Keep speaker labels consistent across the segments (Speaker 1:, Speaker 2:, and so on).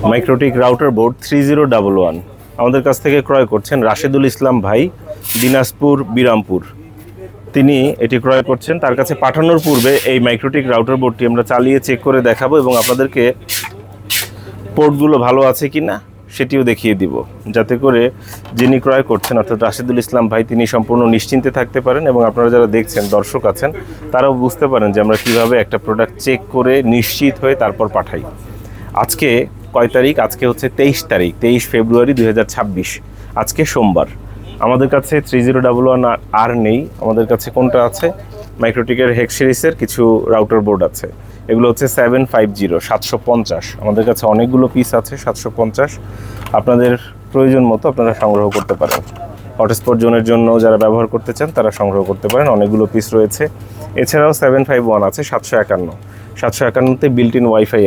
Speaker 1: MikroTik router board 3011 আমাদের কাছ থেকে ক্রয় করছেন রাশেদুল ইসলাম ভাই, দিনাজপুর বিরামপুর। তিনি এটি ক্রয় করছেন। তার কাছে পাঠানোর পূর্বে এই মাইক্রোটিক রাউটার বোর্ডটি আমরা চালিয়ে চেক করে দেখাবো এবং আপনাদেরকে পোর্টগুলো ভালো আছে কি না সেটিও দেখিয়ে দিব, যাতে করে যিনি ক্রয় করছেন অর্থাৎ রাশেদুল ইসলাম ভাই তিনি সম্পূর্ণ নিশ্চিন্তে থাকতে পারেন এবং আপনারা যারা দেখছেন দর্শক আছেন তারাও বুঝতে পারেন যে আমরা কীভাবে একটা প্রোডাক্ট চেক করে নিশ্চিত হয়ে তারপর পাঠাই। আজকে কয় তারিখ? আজকে হচ্ছে 23 তারিখ, 23 ফেব্রুয়ারি 2026। আজকে সোমবার। আমাদের কাছে 3011 আর নেই। আমাদের কাছে কোনটা আছে? মাইক্রোটিকের হেক্স সিরিজের কিছু রাউটার বোর্ড আছে। এগুলো হচ্ছে 750 750। আমাদের কাছে অনেকগুলো পিস আছে 750। আপনাদের প্রয়োজন মতো আপনারা সংগ্রহ করতে পারেন। হটস্পট জোনের জন্য যারা ব্যবহার করতে চান তারা সংগ্রহ করতে পারেন। অনেকগুলো পিস রয়েছে। এছাড়াও 751 আছে 751। 751তে বিল্ট ইন ওয়াইফাই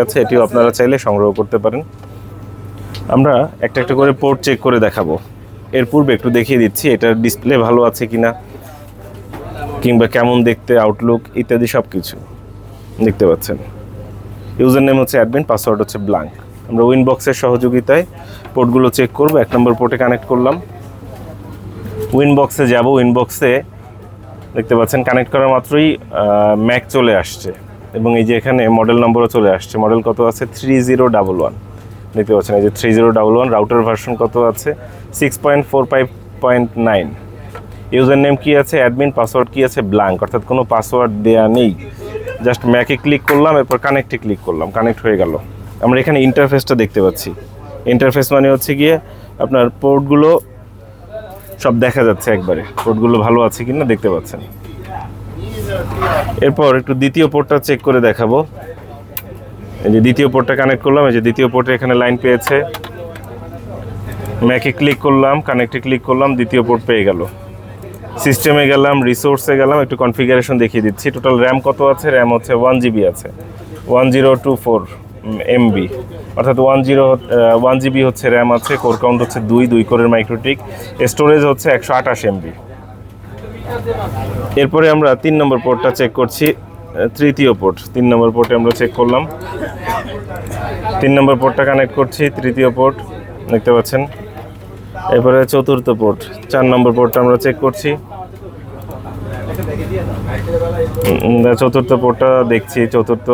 Speaker 1: আছে। এটিও আপনারা চাইলে সংগ্রহ করতে পারেন। আমরা একটা একটা করে পোর্ট চেক করে দেখাবো। এর পূর্বে একটু দেখিয়ে দিচ্ছি এটার ডিসপ্লে ভালো আছে কিনা, কিংবা কেমন দেখতে, আউটলুক ইত্যাদি সব কিছু দেখতে পাচ্ছেন। ইউজার নেম হচ্ছে অ্যাডমিন, পাসওয়ার্ড হচ্ছে ব্ল্যাঙ্ক। আমরা উইনবক্সের সহযোগিতায় পোর্টগুলো চেক করব। 1 নম্বর পোর্টে কানেক্ট করলাম। উইনবক্সে যাব। উইনবক্সে দেখতে পাচ্ছেন কানেক্ট করার মাত্রই ম্যাক চলে আসছে এবং এই যে এখানে মডেল নম্বরও চলে আসছে। মডেল কত আছে? 3011। দেখতে পাচ্ছেন এই যে 3011। রাউটার ভার্সন কত আছে? 6.45.9। ইউজার নেম কী আছে? অ্যাডমিন। পাসওয়ার্ড কী আছে? ব্ল্যাঙ্ক, অর্থাৎ কোনো পাসওয়ার্ড দেয়া নেই। জাস্ট ম্যাকে ক্লিক করলাম, এরপর কানেক্টে ক্লিক করলাম, কানেক্ট হয়ে গেল। আমরা এখানে ইন্টারফেসটা দেখতে পাচ্ছি। ইন্টারফেস মানে হচ্ছে গিয়ে আপনার পোর্টগুলো সব দেখা যাচ্ছে একবারে, পোর্টগুলো ভালো আছে কিনা দেখতে পাচ্ছেন। এরপর একটু দ্বিতীয় পোর্টটা চেক করে দেখাবো। এই যে দ্বিতীয় পোর্টটা কানেক্ট করলাম। এই যে দ্বিতীয় পোর্টে এখানে লাইন পেয়েছে। ম্যাকে ক্লিক করলাম, কানেক্টে ক্লিক করলাম, দ্বিতীয় পোর্ট পেয়ে গেল। সিস্টেমে গেলাম, রিসোর্সে গেলাম, একটু কনফিগারেশন দেখিয়ে দিচ্ছি। টোটাল র্যাম কত আছে? র্যাম হচ্ছে 1 GB আছে, 1024 MB, অর্থাৎ 1 GB হচ্ছে র্যাম আছে। কোর কাউন্ট হচ্ছে 2 কোরের মাইক্রোটিক। স্টোরেজ হচ্ছে 128 MB। এরপরে আমরা 3 নম্বর পোর্টটা চেক করছি। তৃতীয় পোর্ট, 3 নম্বর পোর্টে আমরা চেক করলাম। 3 নম্বর পোর্টটা কানেক্ট করছি, তৃতীয় পোর্ট দেখতে পাচ্ছেন। এরপরে চতুর্থ পোর্ট, 4 নম্বর পোর্টটা আমরা চেক করছি। চতুর্থ পোর্টটা দেখছি, চতুর্থ।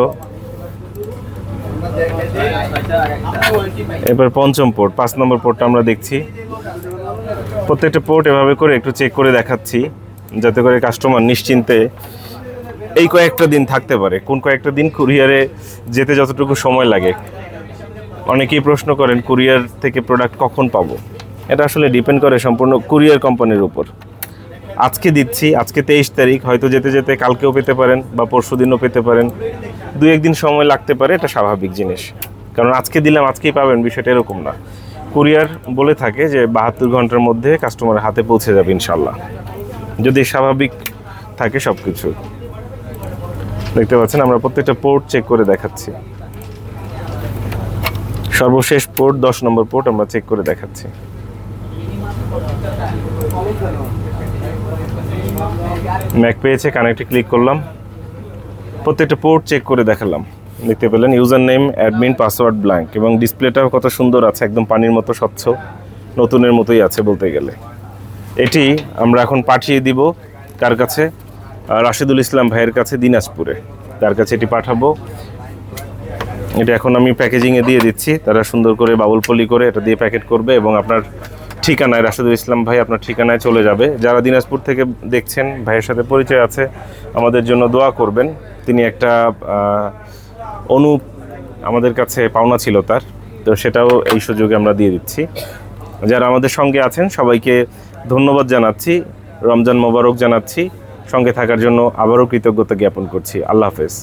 Speaker 1: এরপর পঞ্চম পোর্ট, 5 নম্বর পোর্টটা আমরা দেখছি। প্রত্যেকটা পোর্ট এভাবে করে একটু চেক করে দেখাচ্ছি, যাতে করে কাস্টমার নিশ্চিন্তে এই কয়েকটা দিন থাকতে পারে। কোন কয়েকটা দিন? কুরিয়ারে যেতে যতটুকু সময় লাগে। অনেকেই প্রশ্ন করেন কুরিয়ার থেকে প্রোডাক্ট কখন পাবো। এটা আসলে ডিপেন্ড করে সম্পূর্ণ কুরিয়ার কোম্পানির উপর। আজকে দিচ্ছি, আজকে 23 তারিখ, হয়তো যেতে যেতে কালকেও পেতে পারেন বা পরশু দিনও পেতে পারেন। 2-1 দিন সময় লাগতে পারে, এটা স্বাভাবিক জিনিস। কারণ আজকে দিলাম আজকেই পাবেন বিষয়টা এরকম না। কুরিয়ার বলে থাকে যে 72 ঘন্টার মধ্যে কাস্টমারের হাতে পৌঁছে যাবে ইনশাল্লাহ, যদি স্বাভাবিক থাকে সব কিছু। দেখতে পাচ্ছেন আমরা প্রত্যেকটা পোর্ট চেক করে দেখাচ্ছি। সর্বশেষ পোর্ট 10 নম্বর পোর্ট আমরা চেক করে দেখাচ্ছি। ম্যাক পেয়েছে, কানেক্টে ক্লিক করলাম, প্রত্যেকটা পোর্ট চেক করে দেখালাম। দেখতে পেলেন user name admin, password blank, এবং ডিসপ্লেটাও কত সুন্দর আছে, একদম পানির মতো স্বচ্ছ, নতুনের মতোই আছে বলতে গেলে। এটি আমরা এখন পাঠিয়ে দিব কার কাছে? রাশেদুল ইসলাম ভাইয়ের কাছে, দিনাজপুরে। তার কাছে এটি পাঠাবো। এটা এখন আমি প্যাকেজিংয়ে দিয়ে দিচ্ছি। তারা সুন্দর করে বাবুল পলি করে এটা দিয়ে প্যাকেট করবে এবং আপনার ঠিকানায়, রাশেদুল ইসলাম ভাই আপনার ঠিকানায় চলে যাবে। যারা দিনাজপুর থেকে দেখছেন, ভাইয়ের সাথে পরিচয় আছে, আমাদের জন্য দোয়া করবেন। তিনি একটা আমাদের কাছে পাওনা ছিল তার, তো সেটাও এই সুযোগে আমরা দিয়ে দিচ্ছি। যারা আমাদের সঙ্গে আছেন সবাইকে ধন্যবাদ জানাচ্ছি, রমজান মোবারক জানাচ্ছি। সঙ্গে থাকার জন্য আবারও কৃতজ্ঞতা জ্ঞাপন করছি। আল্লাহ হাফেজ।